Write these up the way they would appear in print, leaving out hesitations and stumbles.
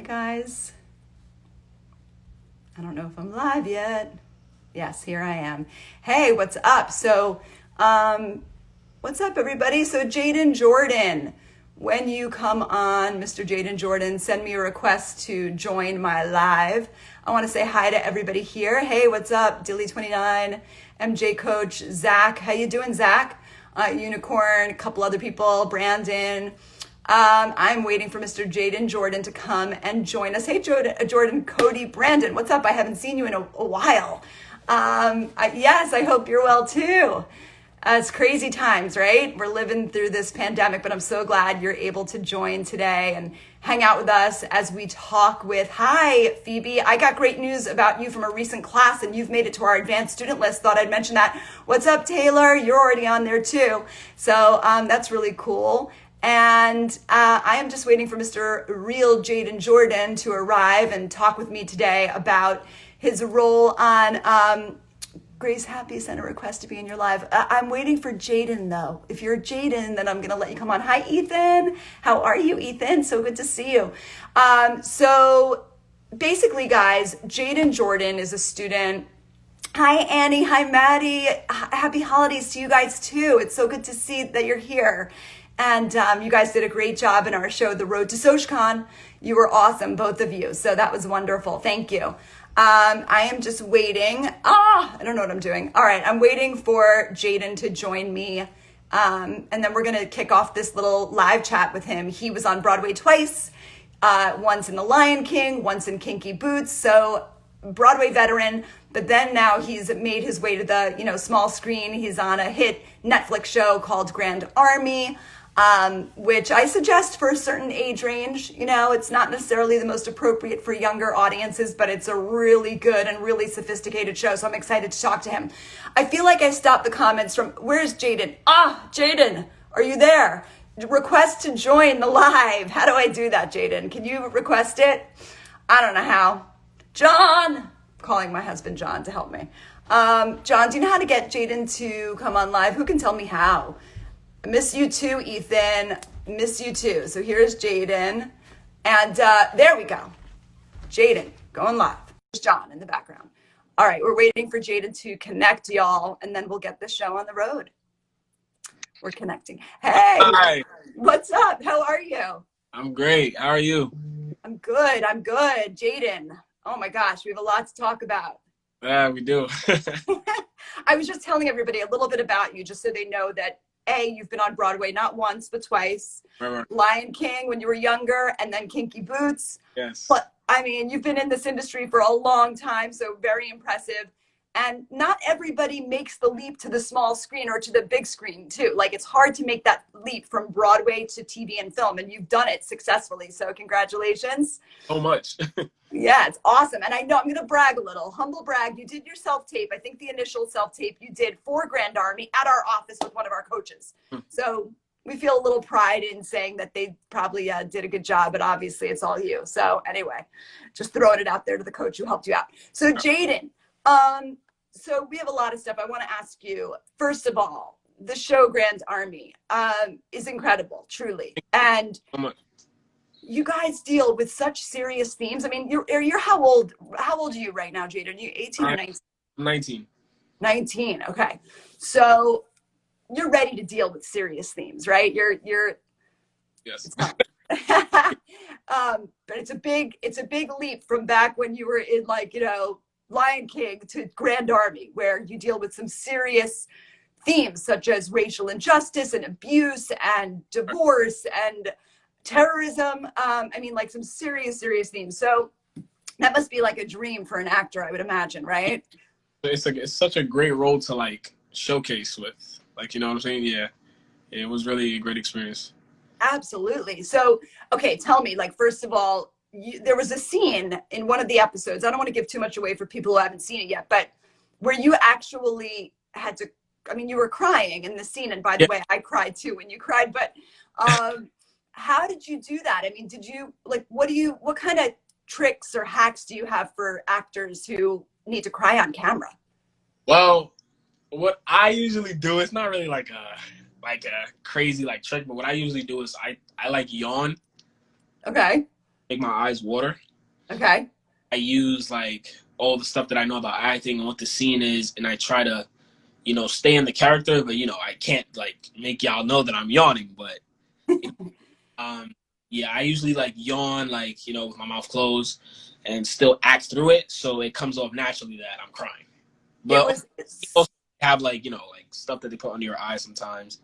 guys. I don't know if I'm live yet. Yes, here I am. Hey, what's up? So, what's up, everybody? So, Jaden Jordan, when you come on, Mr. Jaden Jordan, send me a request to join my live. I want to say hi to everybody here. Hey, what's up? Dilly29, MJ Coach, Zach. How you doing, Zach? Unicorn, a couple other people, Brandon. I'm waiting for Mr. Jaden Jordan to come and join us. Hey, Jordan, Cody, Brandon, what's up? I haven't seen you in a while. Yes, I hope you're well too. It's crazy times, right? We're living through this pandemic, but I'm so glad you're able to join today and hang out with us as we talk with, hi, Phoebe. I got great news about you from a recent class and you've made it to our advanced student list. Thought I'd mention that. What's up, Taylor? You're already on there too. So that's really cool. And I am just waiting for Mr. Real Jaden Jordan to arrive and talk with me today about his role on Grace Happy sent a request to be in your live. I'm waiting for Jaden though. If you're Jaden, then I'm going to let you come on. Hi, Ethan. How are you, Ethan? So good to see you. So basically, guys, Jaden Jordan is a student. Hi, Annie. Hi, Maddie. Happy holidays to you guys too. It's so good to see that you're here. And you guys did a great job in our show, The Road to SochCon. You were awesome, both of you. So that was wonderful. Thank you. I am just waiting. I don't know what I'm doing. All right, I'm waiting for Jaden to join me. And then we're going to kick off this little live chat with him. He was on Broadway twice, once in The Lion King, once in Kinky Boots. So Broadway veteran, but then now he's made his way to the, small screen. He's on a hit Netflix show called Grand Army. Which I suggest for a certain age range. It's not necessarily the most appropriate for younger audiences, but it's a really good and really sophisticated show. So I'm excited to talk to him. I feel like I stopped the comments from, where's Jaden? Jaden, are you there? Request to join the live. How do I do that, Jaden? Can you request it? I don't know how. John, I'm calling my husband John to help me. John, do you know how to get Jaden to come on live? Who can tell me how? I miss you too, Ethan. Miss you too. So here's Jaden. And there we go. Jaden, going live. There's John in the background. All right, we're waiting for Jaden to connect, y'all, and then we'll get the show on the road. We're connecting. Hey, hi. What's up? How are you? I'm great. How are you? I'm good. Jaden, oh my gosh, we have a lot to talk about. Yeah, we do. I was just telling everybody a little bit about you just so they know that you've been on Broadway not once, but twice. Right. Lion King when you were younger, and then Kinky Boots. Yes. But I mean, you've been in this industry for a long time, so very impressive. And not everybody makes the leap to the small screen or to the big screen too. Like, it's hard to make that leap from Broadway to TV and film, and you've done it successfully. So congratulations. So much. Yeah, it's awesome. And I know I'm going to brag a little, humble brag. You did your self-tape. I think the initial self-tape you did for Grand Army at our office with one of our coaches. So we feel a little pride in saying that they probably did a good job, but obviously it's all you. So anyway, just throwing it out there to the coach who helped you out. So Jaden, so we have a lot of stuff I want to ask you. First of all, the show Grand Army is incredible, truly. And So much. you guys deal with such serious themes. I mean, you're how old are you right now, Jaden? Are you 18 or 19? 19. 19. Okay. So you're ready to deal with serious themes, right? You're Yes. but it's a big leap from back when you were in Lion King to Grand Army, where you deal with some serious themes such as racial injustice and abuse and divorce and terrorism. Some serious themes. So that must be like a dream for an actor, I would imagine, right? It's such a great role to showcase with, you know what I'm saying? Yeah. It was really a great experience. Absolutely. So, okay, tell me, first of all, there was a scene in one of the episodes. I don't want to give too much away for people who haven't seen it yet, but where you actually had to, you were crying in the scene. And by the way, I cried too when you cried, but how did you do that? Did you what kind of tricks or hacks do you have for actors who need to cry on camera? Well, what I usually do, it's not really like a crazy trick, but what I usually do is I yawn. Okay. make my eyes water. Okay. I use like all the stuff that I know about acting and what the scene is, and I try to, stay in the character, but I can't like make y'all know that I'm yawning, but um yeah, I usually like yawn like, with my mouth closed and still act through it so it comes off naturally that I'm crying. It But was also have like, like stuff that they put under your eyes sometimes.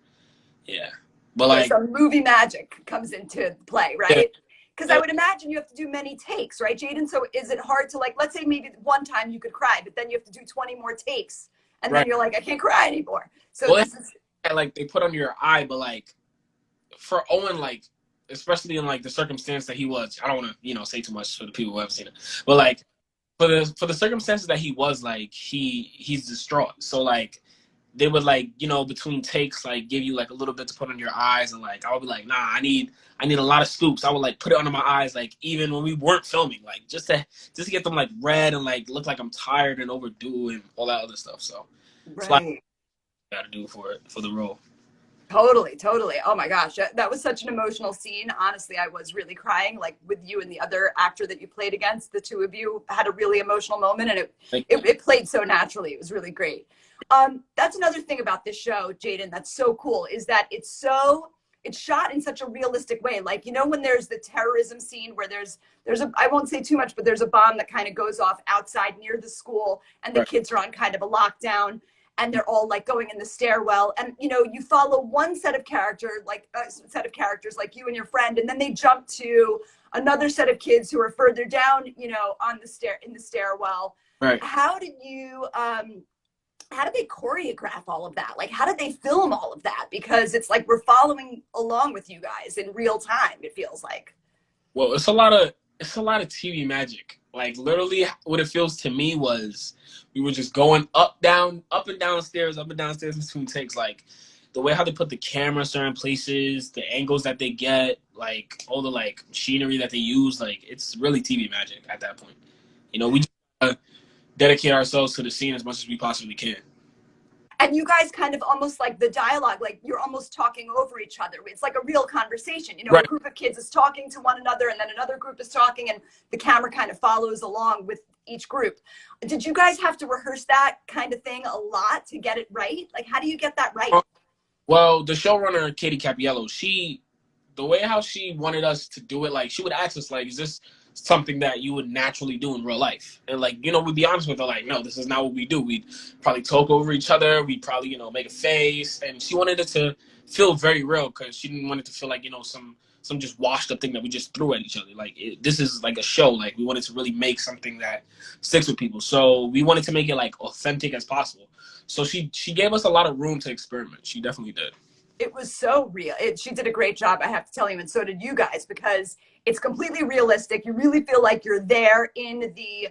Yeah. But where like some movie magic comes into play, yeah, right? Because I would imagine you have to do many takes, right, Jaden? So is it hard to, like, let's say maybe one time you could cry, but then you have to do 20 more takes, and then right. you're like, I can't cry anymore. So Well, this is like they put under your eye, but like for Owen, like especially in like the circumstance that he was, I don't want to say too much for the people who haven't seen it, but like for the circumstances that he was, like he's distraught. So like they would like between takes like give you like a little bit to put on your eyes, and like I would be like, nah, I need a lot of scoops. I would like put it under my eyes, like even when we weren't filming, like just to get them like red and like look like I'm tired and overdue and all that other stuff. So it's like right. got to do for the role. Totally, totally. Oh my gosh, that was such an emotional scene. Honestly, I was really crying, like with you and the other actor that you played against. The two of you had a really emotional moment, and it played so naturally. It was really great. That's another thing about this show, Jaden, that's so cool, is that it's shot in such a realistic way. Like, when there's the terrorism scene where there's a, I won't say too much, but there's a bomb that kind of goes off outside near the school, and the Right. kids are on kind of a lockdown, and they're all like going in the stairwell, and you follow one set of characters like you and your friend, and then they jump to another set of kids who are further down, on the stairwell. Right. How did they choreograph all of that? Like, how did they film all of that? Because it's like we're following along with you guys in real time, it feels like. Well, it's a lot of TV magic. Like literally, what it feels to me was we were just going up and down stairs between takes. Like the way how they put the camera in certain places, the angles that they get, like all the like machinery that they use. Like it's really TV magic at that point. We just dedicate ourselves to the scene as much as we possibly can. And you guys kind of almost like the dialogue, like you're almost talking over each other. It's like a real conversation. A Right. group of kids is talking to one another, and then another group is talking, and the camera kind of follows along with each group. Did you guys have to rehearse that kind of thing a lot to get it right? Like, how do you get that right? Well, the showrunner Katie Capiello, the way how she wanted us to do it, like she would ask us, like, is this something that you would naturally do in real life? And like, we'd be honest with her, like, no, this is not what we do. We'd probably talk over each other. We'd probably, make a face. And she wanted it to feel very real because she didn't want it to feel like, some just washed up thing that we just threw at each other. Like this is like a show. Like we wanted to really make something that sticks with people. So we wanted to make it like authentic as possible. So she gave us a lot of room to experiment. She definitely did. It was so real. She did a great job, I have to tell you, and so did you guys, because it's completely realistic. You really feel like you're there in the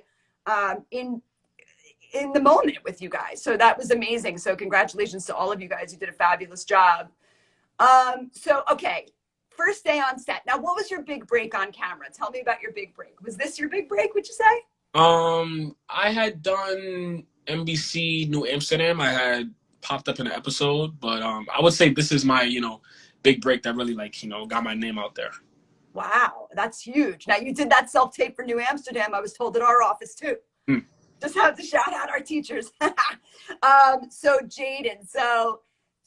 in the moment with you guys. So that was amazing. So congratulations to all of you guys. You did a fabulous job. So okay, first day on set. Now, what was your big break on camera? Tell me about your big break. Was this your big break, would you say? I had done NBC New Amsterdam. I had popped up in an episode, but I would say this is my big break that really like got my name out there. Wow, that's huge. Now, you did that self-tape for New Amsterdam, I was told, at our office too. Just have to shout out our teachers. So Jaden,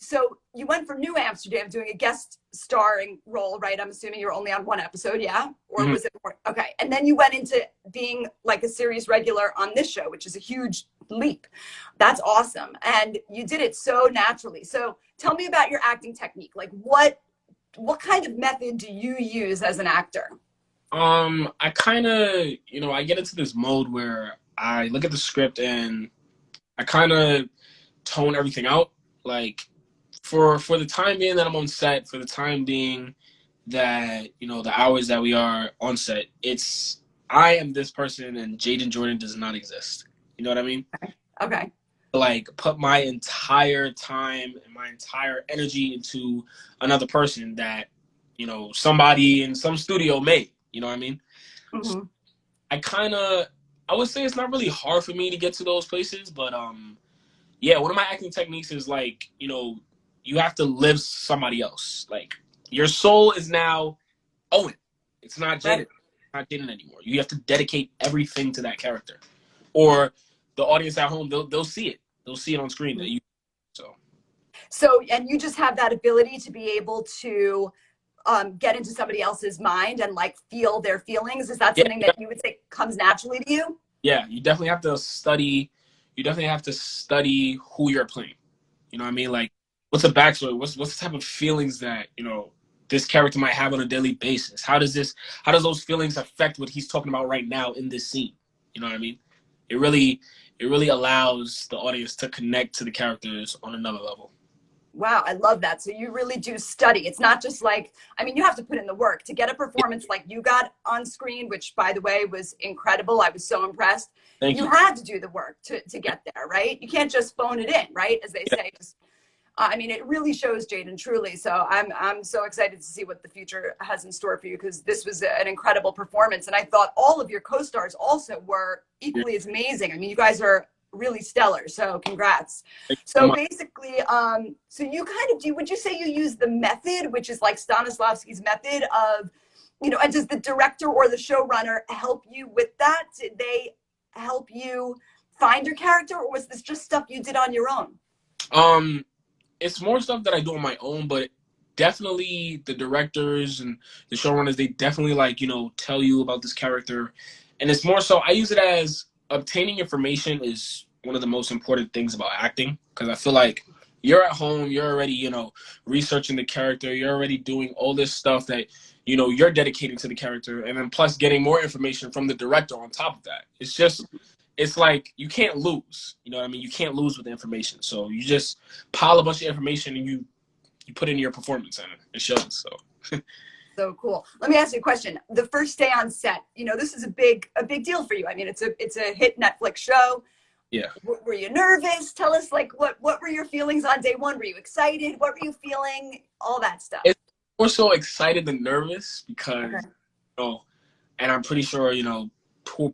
so you went from New Amsterdam doing a guest starring role, right? I'm assuming you're only on one episode, yeah? Or was it more? Okay. And then you went into being like a series regular on this show, which is a huge leap. That's awesome. And you did it so naturally. So tell me about your acting technique. Like what kind of method do you use as an actor? I kind of, I get into this mode where I look at the script and I kind of tone everything out. Like for the time being that I'm on set, for the time being that, the hours that we are on set, I am this person and Jaden Jordan does not exist. You know what I mean? Okay. Like put my entire time and my entire energy into another person that, somebody in some studio made. You know what I mean? So I would say it's not really hard for me to get to those places, but yeah, one of my acting techniques is like, you have to live somebody else. Like your soul is now Owen. It's not Jaden. Right. not Jaden anymore. You have to dedicate everything to that character, or the audience at home, they'll see it. They'll see it on screen that you. So, and you just have that ability to be able to get into somebody else's mind and like feel their feelings. Is that something that you would say comes naturally to you? Yeah, you definitely have to study. You definitely have to study who you're playing. You know what I mean? Like, what's the backstory? What's the type of feelings that, you know, this character might have on a daily basis? How does those feelings affect what he's talking about right now in this scene? You know what I mean? It really allows the audience to connect to the characters on another level. Wow, I love that. So you really do study. It's not just like, I mean, you have to put in the work to get a performance like you got on screen, which by the way was incredible. I was so impressed. Thank you. You had to do the work to get there, right? You can't just phone it in, right? As they say. I mean, it really shows, Jaden, truly. So I'm so excited to see what the future has in store for you, because this was an incredible performance. And I thought all of your co-stars also were equally as amazing. I mean, you guys are really stellar. So congrats. So basically, so you kind of would you say you use the method, which is like Stanislavski's method of, you know, and does the director or the showrunner help you with that? Did they help you find your character, or was this just stuff you did on your own? It's more stuff that I do on my own, but definitely the directors and the showrunners, they definitely like, you know, tell you about this character. And it's more so, I use it as obtaining information is one of the most important things about acting, because I feel like you're at home, you're already, you know, researching the character, you're already doing all this stuff that, you know, you're dedicating to the character, and then plus getting more information from the director on top of that. It's like you can't lose. You know what I mean? You can't lose with the information. So you just pile a bunch of information and you put it in your performance, and it shows. So So cool. Let me ask you a question. The first day on set, you know, this is a big deal for you. I mean, it's a hit Netflix show. Yeah. Were you nervous? Tell us, like, what were your feelings on day one? Were you excited? What were you feeling? All that stuff. It's more so excited than nervous because, you know, and I'm pretty sure, you know,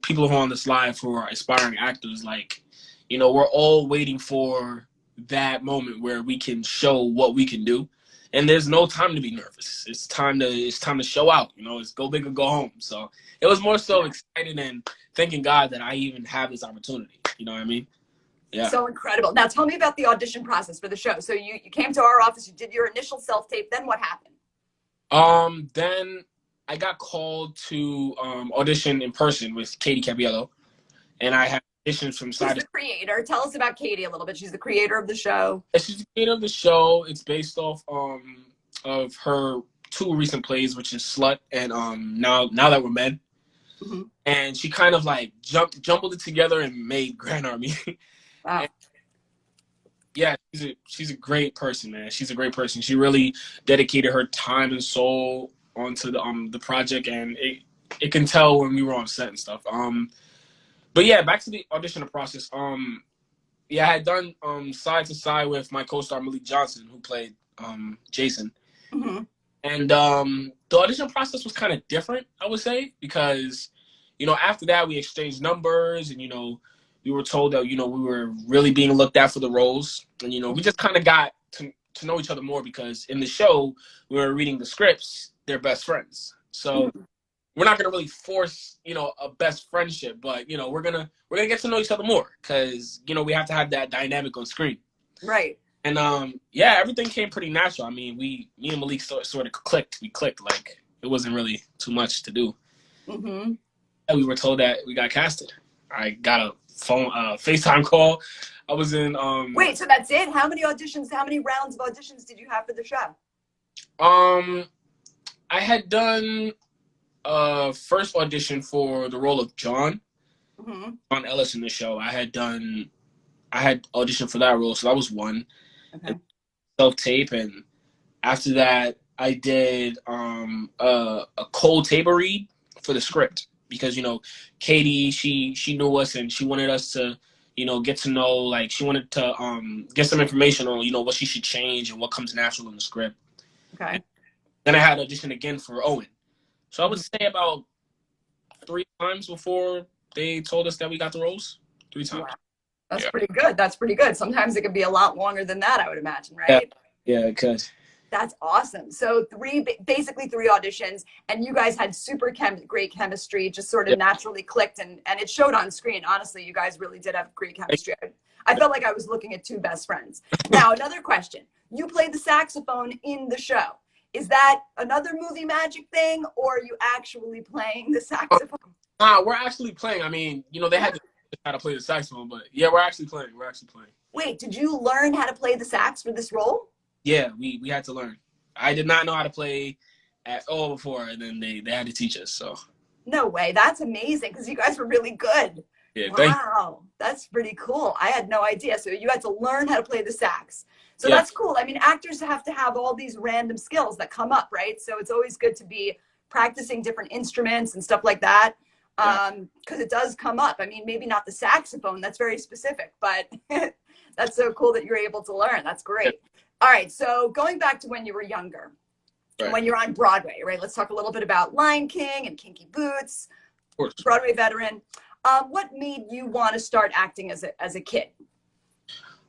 people who are on this live who are aspiring actors, like, you know, we're all waiting for that moment where we can show what we can do. And there's no time to be nervous. It's time to show out. You know, it's go big or go home. So it was more so excited and thanking God that I even have this opportunity. You know what I mean? Yeah. So incredible. Now tell me about the audition process for the show. So you came to our office, you did your initial self-tape. Then what happened? Then I got called to audition in person with Katie Capiello, and I had auditions from side. She's the creator. Tell us about Katie a little bit. She's the creator of the show. She's the creator of the show. It's based off of her two recent plays, which is Slut and Now That We're Men. Mm-hmm. And she kind of like jumbled it together and made Grand Army. Wow. And yeah, she's a great person, man. She's a great person. She really dedicated her time and soul onto the project, and it can tell when we were on set and stuff. But yeah, back to the audition process. Yeah, I had done side to side with my co-star Malik Johnson, who played Jason. Mm-hmm. And the audition process was kind of different, I would say, because, you know, after that we exchanged numbers, and, you know, we were told that, you know, we were really being looked at for the roles, and, you know, we just kind of got to know each other more, because in the show we were reading the scripts. They're best friends, so we're not gonna really force, you know, a best friendship, but, you know, we're gonna get to know each other more, because, you know, we have to have that dynamic on screen, right? And yeah, everything came pretty natural. I mean, me and Malik sort of clicked. We clicked, like it wasn't really too much to do. Mm-hmm. And we were told that we got casted. I got a FaceTime call. I was in. Wait, so that's it? How many auditions? How many rounds of auditions did you have for the show? I had done first audition for the role of John, John Ellis in the show. I had auditioned for that role, so that was one. Okay. Self-tape, and after that, I did a cold table read for the script, because, you know, Katie, she knew us, and she wanted us to, you know, get to know, like, she wanted to get some information on, you know, what she should change and what comes natural in the script. Okay. And then I had audition again for Owen. So I would say about 3 times before they told us that we got the roles. 3 times. Wow. That's pretty good. That's pretty good. Sometimes it could be a lot longer than that, I would imagine, right? Yeah, it could. That's awesome. So basically three auditions, and you guys had super great chemistry, just sort of Yeah. naturally clicked, and it showed on screen. Honestly, you guys really did have great chemistry. I felt like I was looking at two best friends. Now, another question. You played the saxophone in the show. Is that another movie magic thing, or are you actually playing the saxophone? We're actually playing. I mean, they had to how to play the saxophone, but yeah, we're actually playing. We're actually playing. Wait, did you learn how to play the sax for this role? Yeah, we had to learn. I did not know how to play at all before, and then they had to teach us. So No way. That's amazing because you guys were really good. yeah, Wow, that's pretty cool. I had no idea. So you had to learn how to play the sax. So yeah, that's cool. I mean, actors have to have all these random skills that come up, right? So it's always good to be practicing different instruments and stuff like that because it does come up. I mean, maybe not the saxophone. That's very specific, but that's so cool that you're able to learn. That's great. All right. So going back to when you were younger, when you're on Broadway, right? Let's talk a little bit about Lion King and Kinky Boots, of course. Broadway veteran. What made you want to start acting as a kid?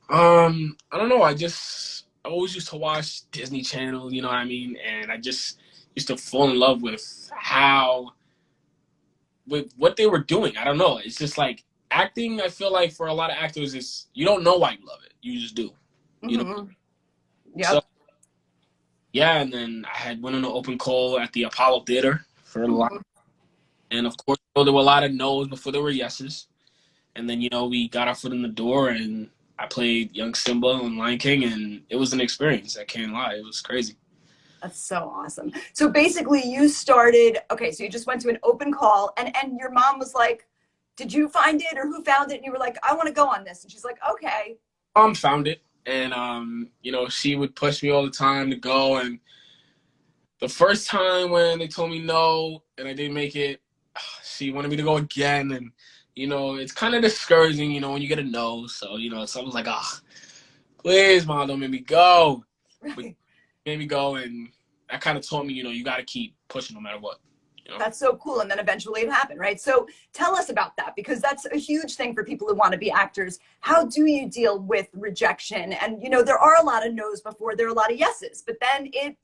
I don't know. I always used to watch Disney Channel, you know what I mean? And I just used to fall in love with what they were doing. I don't know. It's just like acting, I feel like for a lot of actors, is you don't know why you love it. You just do. You know? Yep. So, yeah, and then I had went on an open call at the Apollo Theater for a lot. And of course, there were a lot of no's before there were yeses. And then, we got our foot in the door and I played young Simba on Lion King, and it was an experience. I can't lie. It was crazy. That's so awesome. So basically you started, okay, so you just went to an open call and your mom was like, did you find it or who found it? And you were like, I want to go on this. And she's like, okay. Mom found it. And, she would push me all the time to go. And the first time when they told me no and I didn't make it, she wanted me to go again. And, it's kind of discouraging, when you get a no. So, someone's like, please, Mom, don't make me go. But made me go, and that kind of taught me, you got to keep pushing no matter what. That's so cool. And then eventually it happened, right? So tell us about that, because that's a huge thing for people who want to be actors. How do you deal with rejection? And, there are a lot of no's before there are a lot of yeses, but then it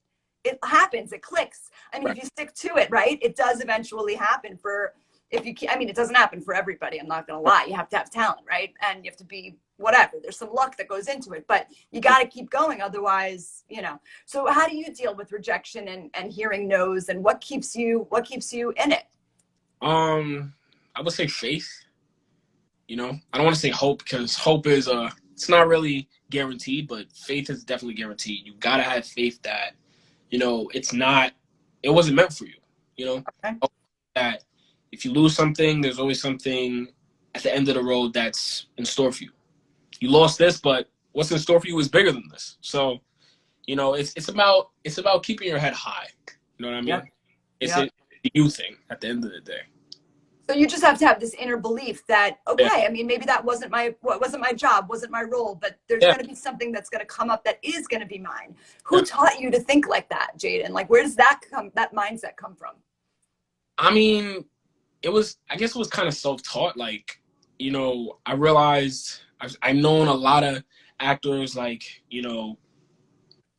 happens, it clicks. I mean, Right. If you stick to it, right, it does eventually happen it doesn't happen for everybody. I'm not going to lie. You have to have talent, right? And you have to be whatever. There's some luck that goes into it, but you got to keep going. Otherwise, So how do you deal with rejection and hearing no's, and what keeps you in it? I would say faith. I don't want to say hope, because hope is it's not really guaranteed, but faith is definitely guaranteed. You gotta have faith that it wasn't meant for you. Okay. That if you lose something, there's always something at the end of the road that's in store for you. You lost this, but what's in store for you is bigger than this. So, it's about keeping your head high. You know what I mean? Yep. It's a you thing at the end of the day. So you just have to have this inner belief that, okay, I mean, maybe that wasn't my job, wasn't my role, but there's going to be something that's going to come up that is going to be mine. Who taught you to think like that, Jaden? Like, where does that mindset come from? I mean, I guess it was kind of self-taught. Like, I realized I've known a lot of actors, like,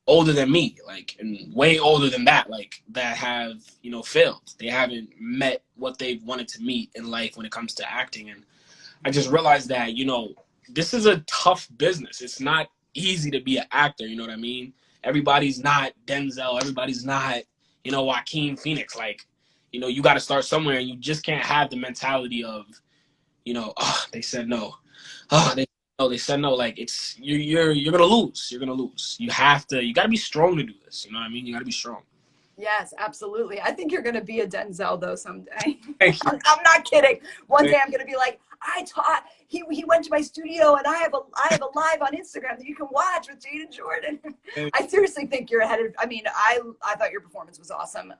older than me, like, and way older than that, like, that have, failed. They haven't met what they've wanted to meet in life when it comes to acting. And I just realized that, this is a tough business. It's not easy to be an actor, you know what I mean? Everybody's not Denzel. Everybody's not, Joaquin Phoenix. Like, you got to start somewhere, and you just can't have the mentality of, they said no. They said no. Like, it's you're gonna lose. You're gonna lose. You got to be strong to do this. You know what I mean? You got to be strong. Yes, absolutely. I think you're going to be a Denzel though someday. Thank you. I'm not kidding. One day I'm going to be like, he went to my studio, and I have a live on Instagram that you can watch with Jaden Jordan. I seriously think you're ahead of, I thought your performance was awesome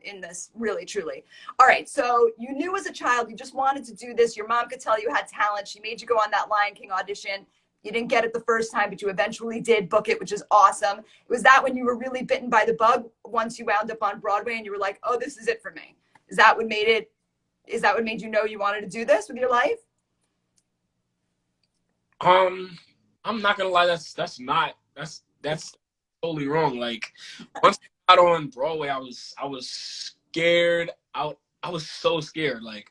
in this, really, truly. All right. So you knew as a child, you just wanted to do this. Your mom could tell you had talent. She made you go on that Lion King audition. You didn't get it the first time, but you eventually did book it, which is awesome. Was that when you were really bitten by the bug once you wound up on Broadway and you were like, oh, this is it for me? Is that what made you know you wanted to do this with your life? I'm not gonna lie. That's totally wrong. Like once I got on Broadway, I was scared out. I was so scared. Like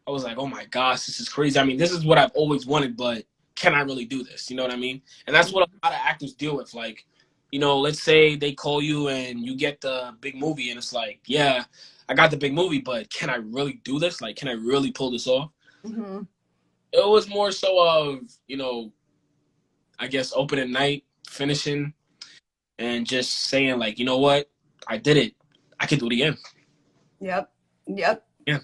I was like, oh my gosh, this is crazy. I mean, this is what I've always wanted, but can I really do this? You know what I mean? And that's what a lot of actors deal with. Like, you know, let's say they call you and you get the big movie, and it's like, yeah, I got the big movie, but can I really do this? Like, can I really pull this off? Mm-hmm. It was more so of, you know, I guess opening night, finishing, and just saying like, you know what, I did it. I can do it again. Yep. Yep. Yeah.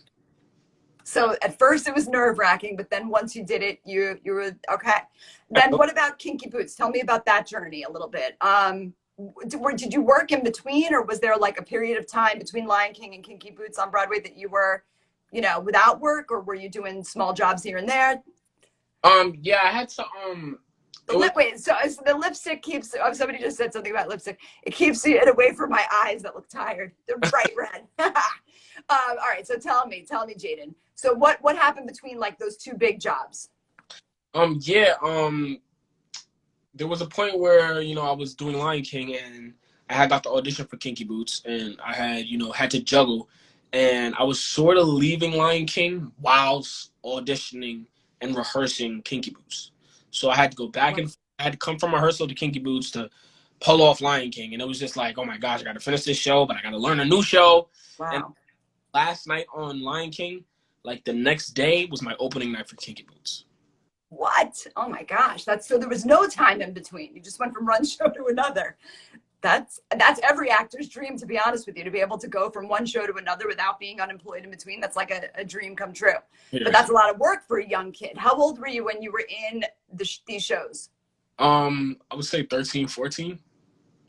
So at first it was nerve-wracking, but then once you did it, you were okay. Then what about Kinky Boots? Tell me about that journey a little bit. Did you work in between, or was there like a period of time between Lion King and Kinky Boots on Broadway that you were, you know, without work, or were you doing small jobs here and there? Yeah, I had to Wait, so the lipstick keeps. Somebody just said something about lipstick. It keeps it away from my eyes that look tired. They're bright red. All right, so tell me, Jaden. So what happened between like those two big jobs? Yeah, there was a point where, you know, I was doing Lion King and I had got the audition for Kinky Boots, and I had, you know, had to juggle, and I was sort of leaving Lion King whilst auditioning and rehearsing Kinky Boots. So I had to go back and I had to come from rehearsal to Kinky Boots to pull off Lion King, and it was just like, oh my gosh, I got to finish this show, but I got to learn a new show. Wow. And last night on Lion King, like the next day was my opening night for Kinky Boots. What? Oh my gosh. So there was no time in between. You just went from one show to another. That's every actor's dream, to be honest with you, to be able to go from one show to another without being unemployed in between. That's like a dream come true. Yeah. But that's a lot of work for a young kid. How old were you when you were in these shows? I would say 13, 14.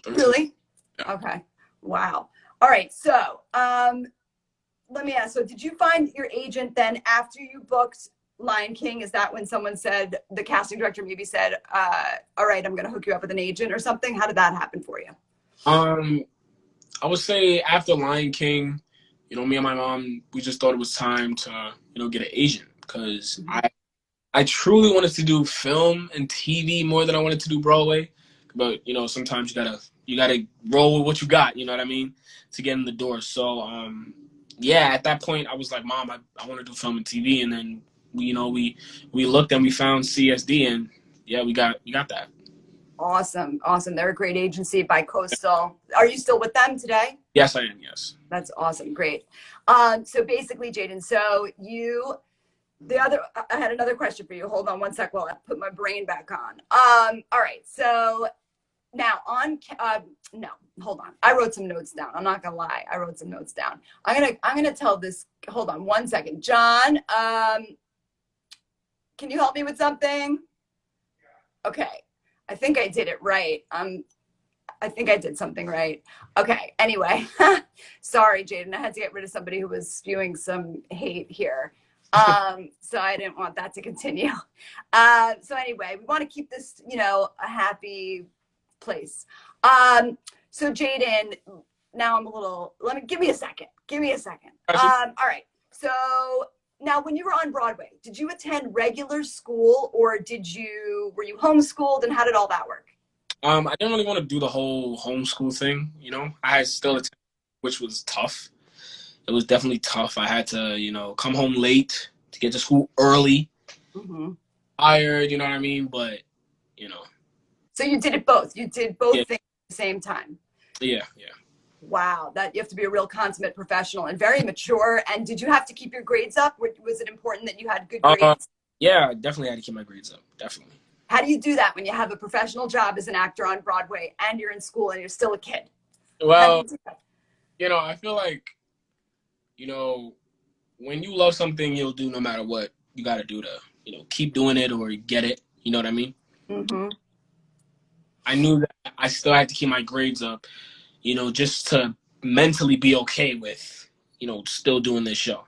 13. Really? Yeah. Okay. Wow. All right. So let me ask. So did you find your agent then after you booked Lion King? Is that when someone said, the casting director maybe said, all right, I'm going to hook you up with an agent or something? How did that happen for you? I would say after Lion King, you know, me and my mom, we just thought it was time to, you know, get an agent, because I truly wanted to do film and TV more than I wanted to do Broadway. But, you know, sometimes you gotta roll with what you got, you know what I mean, to get in the door. So, yeah, at that point I was like, Mom, I want to do film and TV. And then we looked and we found CSD, and yeah, we got that. Awesome. They're a great agency, bi-coastal. Are you still with them today? Yes, I am. Yes. That's awesome. Great. So basically, Jaden, I had another question for you. Hold on one sec while I put my brain back on. All right. So now no, hold on. I wrote some notes down. I'm not gonna lie. I wrote some notes down. I'm gonna tell this. Hold on one second. John, can you help me with something? Okay. I think I did it right. I think I did something right. Okay. Anyway, sorry, Jaden. I had to get rid of somebody who was spewing some hate here. So I didn't want that to continue. So anyway, we want to keep this, you know, a happy place. So Jaden, now give me a second. All right. So now when you were on Broadway, did you attend regular school, or were you homeschooled, and how did all that work? I didn't really want to do the whole homeschool thing, you know. I still attended, which was tough. It was definitely tough. I had to, you know, come home late to get to school early. Tired, you know what I mean? But, you know. So you did it both. You did both things at the same time. Yeah. Wow, that you have to be a real consummate professional and very mature. And did you have to keep your grades up? Was it important that you had good grades? Yeah, I definitely had to keep my grades up. Definitely. How do you do that when you have a professional job as an actor on Broadway and you're in school and you're still a kid? Well, you know, I feel like, you know, when you love something, you'll do no matter what. You got to do to, you know, keep doing it or get it. You know what I mean? I knew that I still had to keep my grades up, you know, just to mentally be okay with, you know, still doing this show.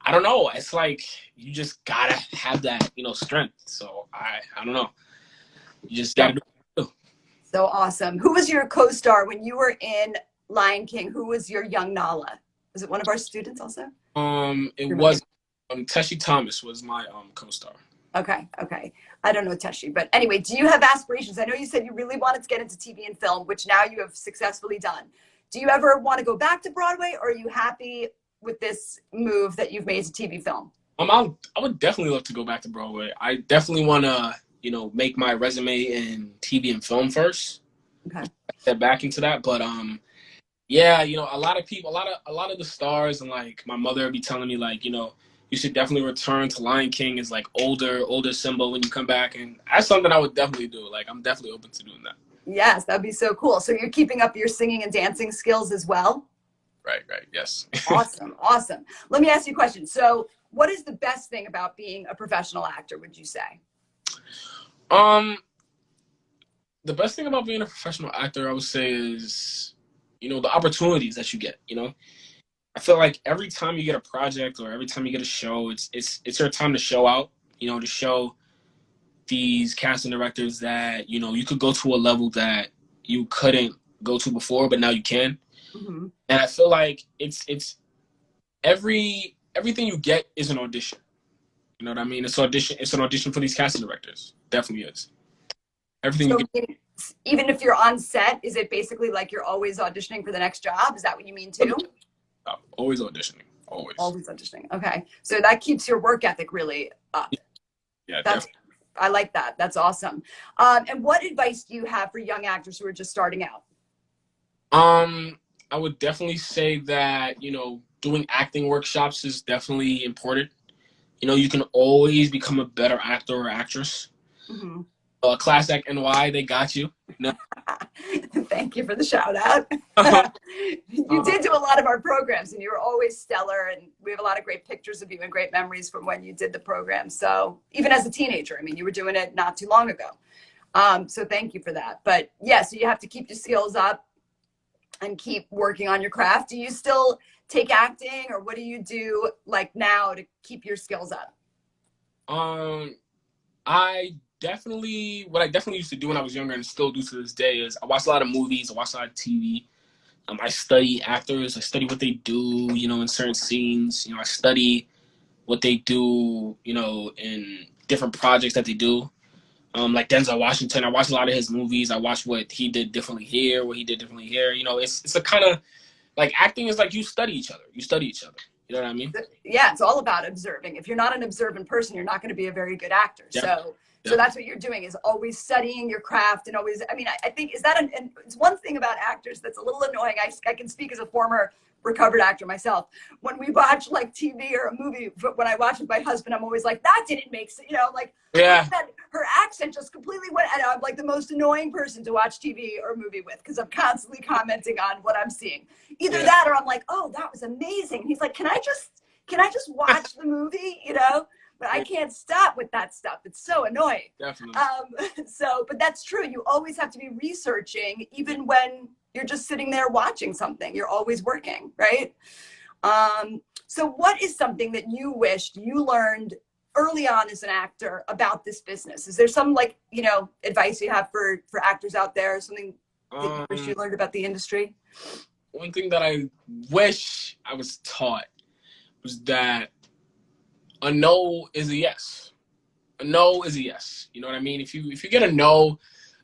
I don't know. It's like you just gotta have that, you know, strength. So I don't know. You just gotta do it. So awesome. Who was your co-star when you were in Lion King? Who was your young Nala? Was it one of our students also? It was Tessie Thomas was my co-star. Okay, okay. I don't know Teshi, but anyway, do you have aspirations? I know you said you really wanted to get into TV and film, which now you have successfully done. Do you ever want to go back to Broadway, or are you happy with this move that you've made to TV film? I would definitely love to go back to Broadway. I definitely want to, make my resume in TV and film first. Okay. Get back into that, but yeah, a lot of people, a lot of the stars, and like my mother would be telling me, like, you should definitely return to Lion King as like older Simba when you come back, and that's something I would definitely do. Like, I'm definitely open to doing that. Yes, that'd be so cool. So you're keeping up your singing and dancing skills as well? Right, yes. Awesome, awesome. Let me ask you a question. So what is the best thing about being a professional actor, would you say? Um, the best thing about being a professional actor, I would say, is, the opportunities that you get. I feel like every time you get a project or every time you get a show, it's your time to show out. To show these casting directors that you could go to a level that you couldn't go to before, but now you can. Mm-hmm. And I feel like it's everything you get is an audition. You know what I mean? It's an audition for these casting directors. Definitely is. Everything So you get. even if you're on set, is it basically like you're always auditioning for the next job? Is that what you mean too? Always auditioning. Always. Always auditioning. Okay. So that keeps your work ethic really up. Yeah, That's, definitely. I like that. That's awesome. And what advice do you have for young actors who are just starting out? I would definitely say that, doing acting workshops is definitely important. You can always become a better actor or actress. Mm-hmm. Class Act NY, they got you. Thank you for the shout out. You did do a lot of our programs and you were always stellar, and we have a lot of great pictures of you and great memories from when you did the program. So even as a teenager, I mean, you were doing it not too long ago. So thank you for that. But yeah, so you have to keep your skills up and keep working on your craft. Do you still take acting, or what do you do like now to keep your skills up? What I definitely used to do when I was younger and still do to this day is I watch a lot of movies, I watch a lot of TV. I study actors, I study what they do, in certain scenes. I study what they do, in different projects that they do. Like Denzel Washington, I watch a lot of his movies. I watch what he did differently here, what he did differently here. It's a kind of like acting is like you study each other. You study each other. You know what I mean? Yeah, it's all about observing. If you're not an observant person, you're not going to be a very good actor. So that's what you're doing, is always studying your craft, and always, I mean, I think, is that, and it's one thing about actors that's a little annoying. I can speak as a former recovered actor myself. When we watch like TV or a movie, but when I watch with my husband, I'm always like, that didn't make sense, like, yeah. Her accent just completely went, and I'm like the most annoying person to watch TV or movie with, because I'm constantly commenting on what I'm seeing. Either that, or I'm like, oh, that was amazing. He's like, can I just watch the movie, But I can't stop with that stuff. It's so annoying. Definitely. But that's true. You always have to be researching, even when you're just sitting there watching something. You're always working, right? So what is something that you wished you learned early on as an actor about this business? Is there some advice you have for actors out there? Something that you wish you learned about the industry? One thing that I wish I was taught was that a no is a yes. A no is a yes. You know what I mean? If you get a no,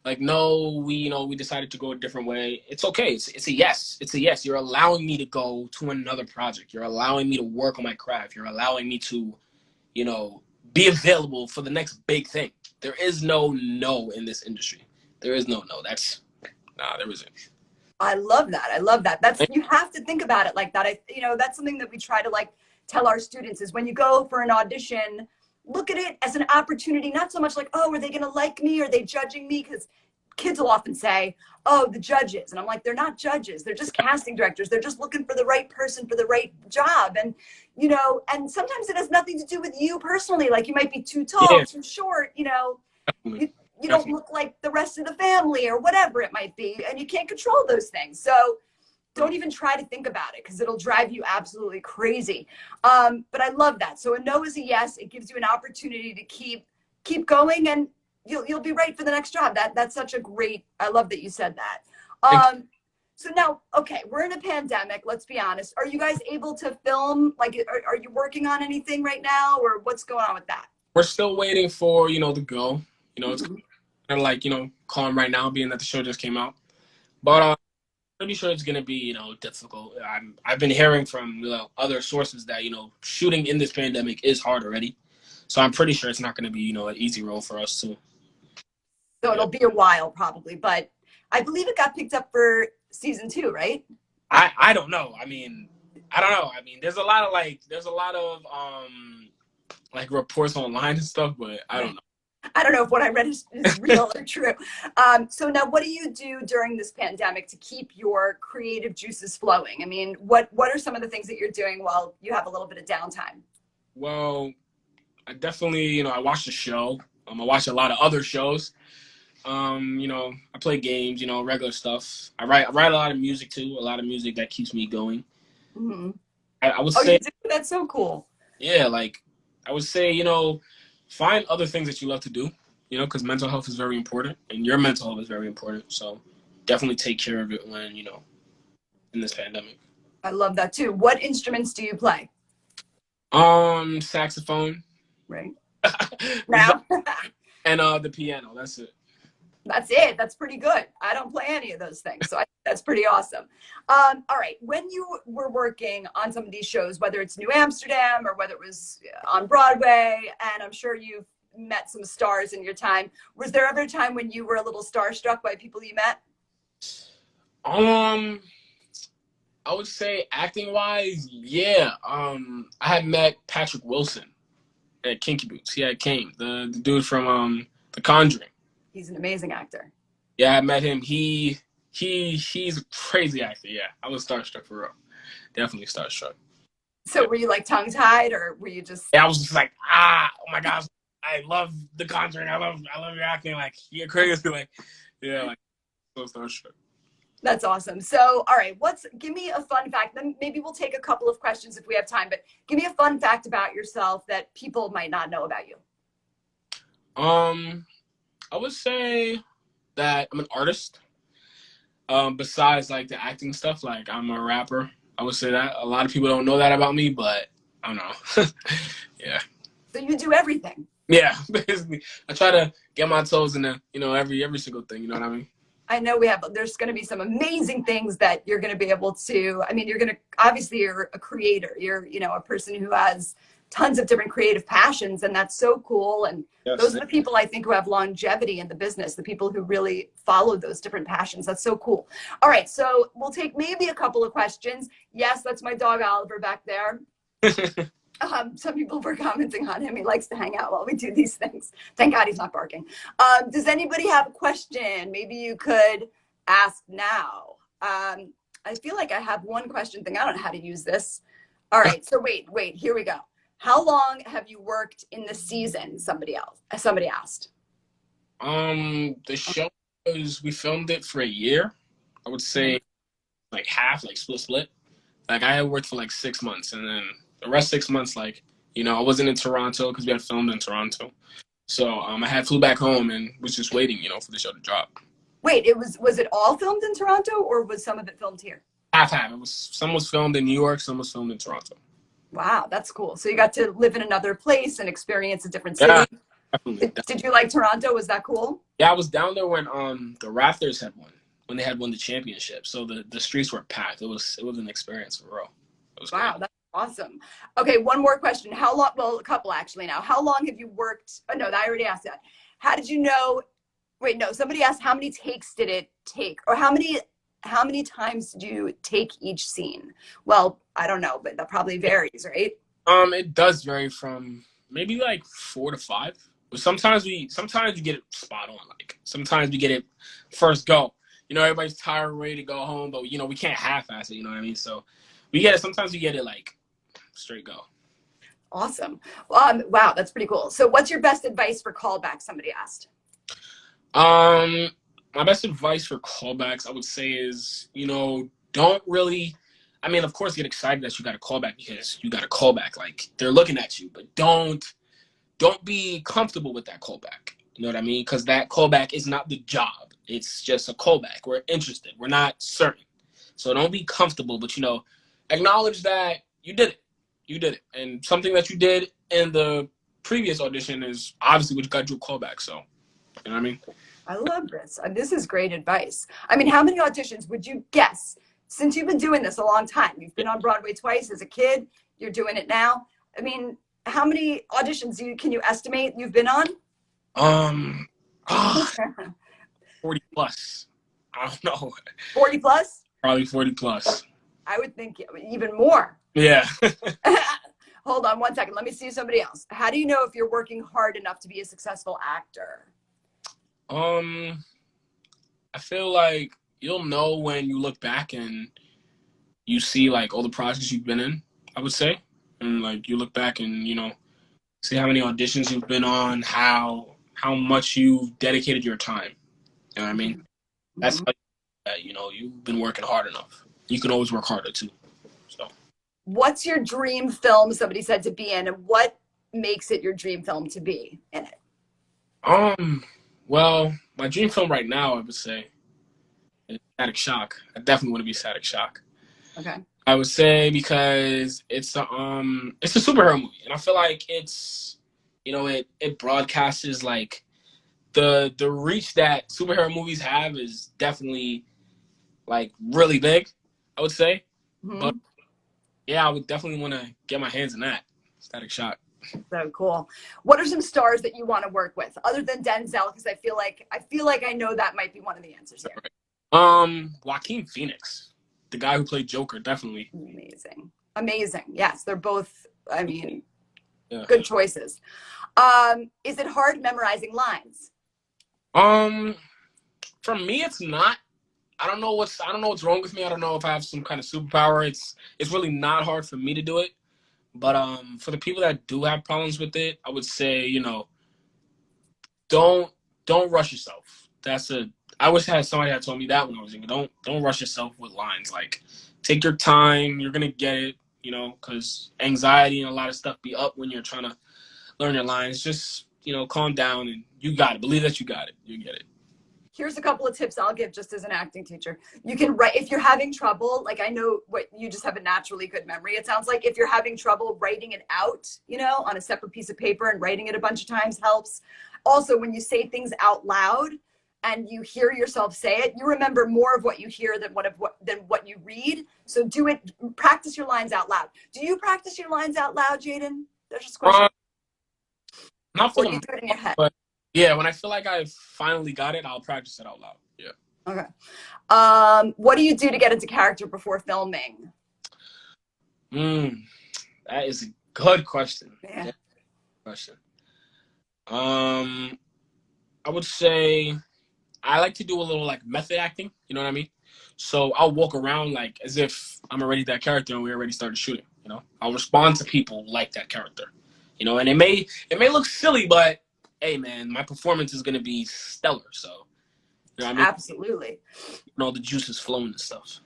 like, no, we decided to go a different way, it's okay. It's a yes. It's a yes. You're allowing me to go to another project. You're allowing me to work on my craft. You're allowing me to, be available for the next big thing. There is no in this industry. There is no. There isn't. I love that. I love that. You have to think about it like that. That's something that we try to tell our students, is when you go for an audition, look at it as an opportunity, not so much like, oh, are they going to like me? Are they judging me? Because kids will often say, oh, the judges. And I'm like, they're not judges. They're just casting directors. They're just looking for the right person for the right job. And, and sometimes it has nothing to do with you personally. Like, you might be too tall, too short, you don't look like the rest of the family, or whatever it might be. And you can't control those things. So don't even try to think about it, because it'll drive you absolutely crazy. But I love that. So a no is a yes. It gives you an opportunity to keep going, and you'll be right for the next job. That's such a great, I love that you said that. So now, okay, we're in a pandemic. Let's be honest. Are you guys able to film? Like, are you working on anything right now, or what's going on with that? We're still waiting for, the go. It's Mhm. kind of like, calm right now, being that the show just came out. But pretty sure it's gonna be, difficult. I've been hearing from other sources that shooting in this pandemic is hard already. So I'm pretty sure it's not gonna be an easy role for us too. So Yeah. it'll be a while probably, but I believe it got picked up for season 2, right? I don't know. I don't know. There's a lot of like reports online and stuff, but I don't know. I don't know if what I read is real or true. So now, what do you do during this pandemic to keep your creative juices flowing? I mean, what are some of the things that you're doing while you have a little bit of downtime? Well, I definitely, I watch the show. I watch a lot of other shows. I play games, regular stuff. I write a lot of music too, a lot of music that keeps me going. Hmm. I would Oh, you say, do? That's so cool. yeah, like I would say, find other things that you love to do, because mental health is very important and your mental health is very important. So definitely take care of it when, in this pandemic. I love that too. What instruments do you play? Saxophone. Right This- now. and the piano. That's it. That's it. That's pretty good. I don't play any of those things, so that's pretty awesome. All right, when you were working on some of these shows, whether it's New Amsterdam or whether it was on Broadway, and I'm sure you've met some stars in your time, was there ever a time when you were a little starstruck by people you met? Um, I would say acting wise, yeah. I had met Patrick Wilson at Kinky Boots. He had came the dude from The Conjuring. He's an amazing actor. Yeah, I met him. He's a crazy actor. Yeah, I was starstruck for real. Definitely starstruck. So Yeah, were you like tongue tied, or were you just? yeah I was just like, oh my gosh, I love The Conjuring. I love your acting. Like you're crazy. Like yeah, like so starstruck. That's awesome. So, all right, give me a fun fact. Then maybe we'll take a couple of questions if we have time, but give me a fun fact about yourself that people might not know about you. Um, I would say that I'm an artist. Besides like the acting stuff, like I'm a rapper. I would say that a lot of people don't know that about me, but I don't know. Yeah, So you do everything. yeah. Basically, I try to get my toes in there. Every single thing. You know what I mean? I know there's going to be some amazing things that you're going to be able to, I mean, obviously you're a creator. You're, a person who has tons of different creative passions, and that's so cool. And Yes. those are the people I think who have longevity in the business, the people who really follow those different passions. That's so cool. All right. So we'll take maybe a couple of questions. Yes, that's my dog, Oliver, back there. Some people were commenting on him. He likes to hang out while we do these things. Thank God he's not barking. Does anybody have a question? Maybe you could ask now. I feel like I have one question thing. I don't know how to use this. All right. So wait, here we go. How long have you worked in the season? Somebody asked. The show we filmed it for a year. I would say like half, like split. Like I had worked for like 6 months, and then the rest 6 months, like I wasn't in Toronto because we had filmed in Toronto. So I had flew back home and was just waiting, for the show to drop. Wait, was it all filmed in Toronto, or was some of it filmed here? Half. Some was filmed in New York, some was filmed in Toronto. Wow, that's cool. So you got to live in another place and experience a different Yeah, city. definitely. Did you like Toronto? Was that cool? Yeah, I was down there when the Raptors had won, when they had won the championship. So the streets were packed. It was an experience for real. It was Wow, great. that's awesome. Okay, one more question. How long? Well, a couple actually now. How long have you worked? Oh, no, I already asked that. How did you know? Wait, no. Somebody asked how many takes did it take, or how many times did you take each scene? Well, I don't know, but that probably varies, right? It does vary from maybe like 4 to 5. But sometimes you get it spot on. Like sometimes we get it first go. Everybody's tired, ready to go home, but we can't half-ass it. You know what I mean? So we get it. Sometimes we get it like straight go. Awesome. Wow, that's pretty cool. So, what's your best advice for callbacks? Somebody asked. My best advice for callbacks, I would say, is don't really. I mean, of course, get excited that you got a callback because you got a callback. Like they're looking at you, but don't be comfortable with that callback. You know what I mean? Because that callback is not the job. It's just a callback. We're interested. We're not certain. So don't be comfortable, but acknowledge that you did it. You did it, and something that you did in the previous audition is obviously what got you a callback. So, you know what I mean? I love this. This is great advice. I mean, how many auditions would you guess? Since you've been doing this a long time, you've been on Broadway twice as a kid, you're doing it now. I mean, how many auditions can you estimate you've been on? Ah, 40 plus. I don't know. 40 plus? Probably 40 plus. I would think even more. Yeah. Hold on one second. Let me see somebody else. How do you know if you're working hard enough to be a successful actor? I feel like you'll know when you look back and you see like all the projects you've been in, I would say. And like you look back and, you know, see how many auditions you've been on, how much you've dedicated your time. You know what I mean? Mm-hmm. That's like, you know, you've been working hard enough. You can always work harder too. So, what's your dream film, somebody said, to be in, and what makes it your dream film to be in it? Well, my dream film right now, I would say, is Static Shock. I definitely want to be Static Shock. Okay. I would say because it's a superhero movie, and I feel like it's, you know, it broadcasts like the reach that superhero movies have is definitely like really big, I would say. Mm-hmm. But yeah, I would definitely want to get my hands in that Static Shock. So cool. What are some stars that you want to work with other than Denzel? Because I feel like I know that might be one of the answers here. Joaquin Phoenix, the guy who played Joker, definitely. Amazing. Yes, they're both, I mean, yeah. Good choices. Is it hard memorizing lines? For me, it's not. I don't know what's wrong with me. I don't know if I have some kind of superpower. It's really not hard for me to do it. But for the people that do have problems with it, I would say, you know, don't rush yourself. I wish I had somebody that told me that when I was younger. Don't rush yourself with lines. Like, take your time. You're gonna get it, you know, because anxiety and a lot of stuff be up when you're trying to learn your lines. Just, you know, calm down and you got it. Believe that you got it. You get it. Here's a couple of tips I'll give just as an acting teacher. You can write, if you're having trouble, like I know what you just have a naturally good memory. It sounds like if you're having trouble writing it out, you know, on a separate piece of paper and writing it a bunch of times helps. Also, when you say things out loud and you hear yourself say it, you remember more of what you hear than what you read. So do it, practice your lines out loud. Do you practice your lines out loud, Jaden? That's just a question. Not for or you do it in your head. But yeah, when I feel like I finally got it, I'll practice it out loud. Yeah. Okay. What do you do to get into character before filming? That is a good question. Yeah. Good question. I would say I like to do a little like method acting. You know what I mean? So I'll walk around like as if I'm already that character and we already started shooting. You know, I'll respond to people like that character. You know, and it may look silly, but hey, man, my performance is gonna be stellar. So, you know what I mean? Absolutely. You know, the juice is flowing and stuff.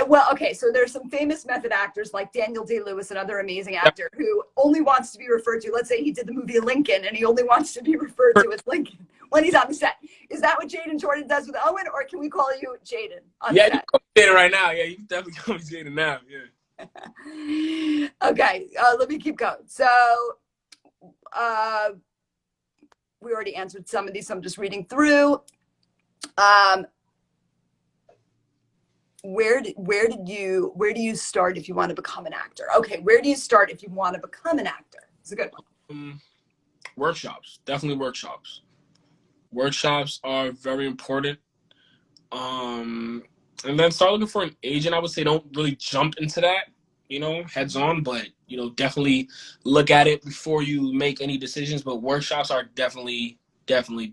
Well, okay, so there's some famous method actors like Daniel Day-Lewis, another amazing actor, who only wants to be referred to. Let's say he did the movie Lincoln, and he only wants to be referred to as Lincoln when he's on the set. Is that what Jaden Jordan does with Owen, or can we call you Jaden on set? You can call me Jaden right now. Yeah, you can definitely call me Jaden now. Yeah. Okay, let me keep going. So, we already answered some of these, so I'm just reading through. Where do you start if you want to become an actor? Okay, where do you start if you want to become an actor? It's a good one. Workshops, definitely workshops. Workshops are very important. And then start looking for an agent. I would say don't really jump into that, you know, heads on, but you know, definitely look at it before you make any decisions. But workshops are definitely something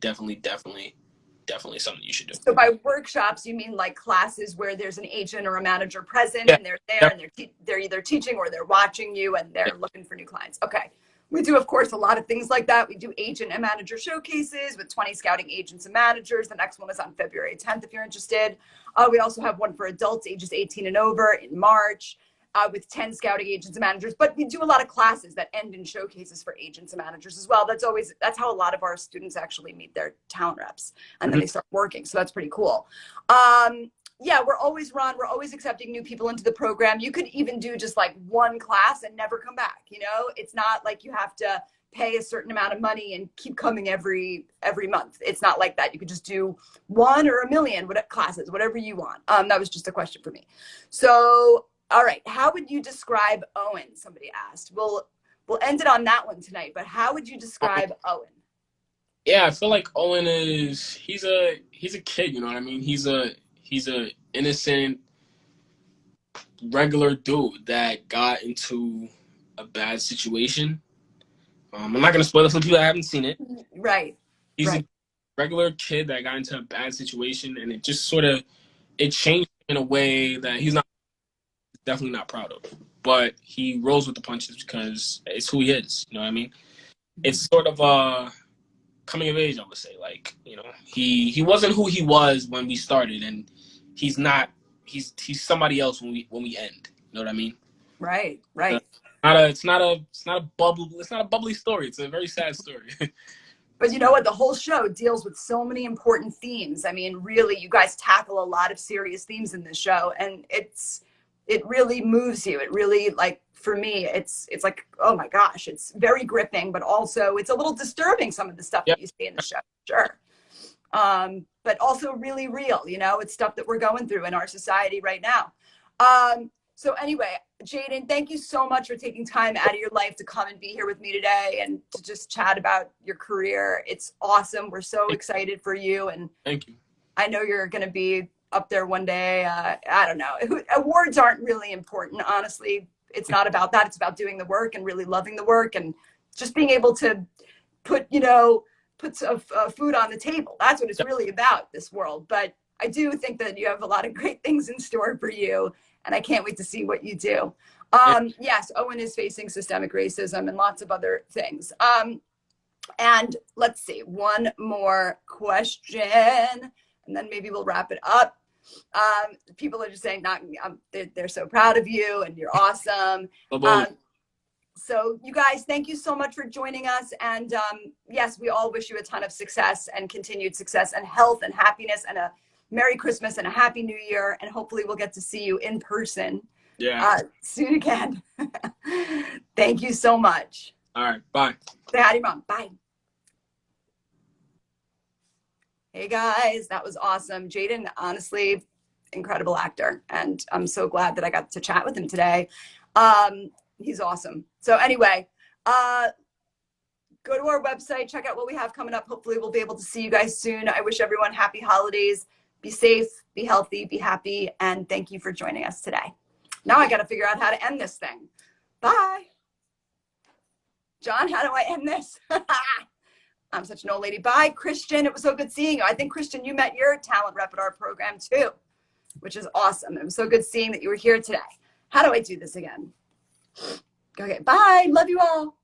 you should do. So by workshops, you mean like classes where there's an agent or a manager present, and they're there and they're either teaching or they're watching you and they're looking for new clients. Okay. We do, of course, a lot of things like that. We do agent and manager showcases with 20 scouting agents and managers. The next one is on February 10th if you're interested. We also have one for adults ages 18 and over in March. With 10 scouting agents and managers, but we do a lot of classes that end in showcases for agents and managers as well. That's how a lot of our students actually meet their talent reps, and then they start working. So that's pretty cool. Yeah, we're always accepting new people into the program. You could even do just like one class and never come back. You know, it's not like you have to pay a certain amount of money and keep coming every month. It's not like that. You could just do 1 or 1,000,000 classes, whatever you want. That was just a question for me. So, all right, how would you describe Owen? Somebody asked. We'll end it on that one tonight, but how would you describe Owen? Yeah, I feel like Owen he's a kid, you know what I mean? He's a innocent, regular dude that got into a bad situation. I'm not gonna spoil it for people that haven't seen it. Right. He's a regular kid that got into a bad situation, and it just sort of changed him in a way that he's definitely not proud of. But he rolls with the punches because it's who he is. You know what I mean? It's sort of coming of age, I would say. Like, you know, he wasn't who he was when we started, and he's not. He's somebody else when we end. You know what I mean? Right. It's not a bubbly story. It's a very sad story. But you know what? The whole show deals with so many important themes. I mean, really, you guys tackle a lot of serious themes in this show, and it really moves you. It really, like, for me, it's like, oh my gosh, it's very gripping, but also it's a little disturbing, some of the stuff that you see in the show, sure. But also really real, you know, it's stuff that we're going through in our society right now. So anyway, Jaden, thank you so much for taking time out of your life to come and be here with me today and to just chat about your career. It's awesome. We're so excited for you. And thank you. I know you're going to be up there one day. I don't know. Awards aren't really important, honestly. It's not about that. It's about doing the work and really loving the work and just being able to put some food on the table. That's what it's really about, this world. But I do think that you have a lot of great things in store for you, and I can't wait to see what you do. Yes, Owen is facing systemic racism and lots of other things. And let's see, one more question, and then maybe we'll wrap it up. People are just saying, they're so proud of you, and you're awesome. So you guys, thank you so much for joining us. And yes, we all wish you a ton of success and continued success and health and happiness and a Merry Christmas and a Happy New Year. And hopefully we'll get to see you in person soon again. Thank you so much. All right. Bye. Say hi to your mom. Bye. Hey guys, that was awesome. Jaden, honestly, incredible actor. And I'm so glad that I got to chat with him today. He's awesome. So anyway, go to our website, check out what we have coming up. Hopefully we'll be able to see you guys soon. I wish everyone happy holidays. Be safe, be healthy, be happy. And thank you for joining us today. Now I got to figure out how to end this thing. Bye. John, how do I end this? I'm such an old lady. Bye, Christian. It was so good seeing you. I think, Christian, you met your talent repertoire program too, which is awesome. It was so good seeing that you were here today. How do I do this again? Okay, bye. Love you all.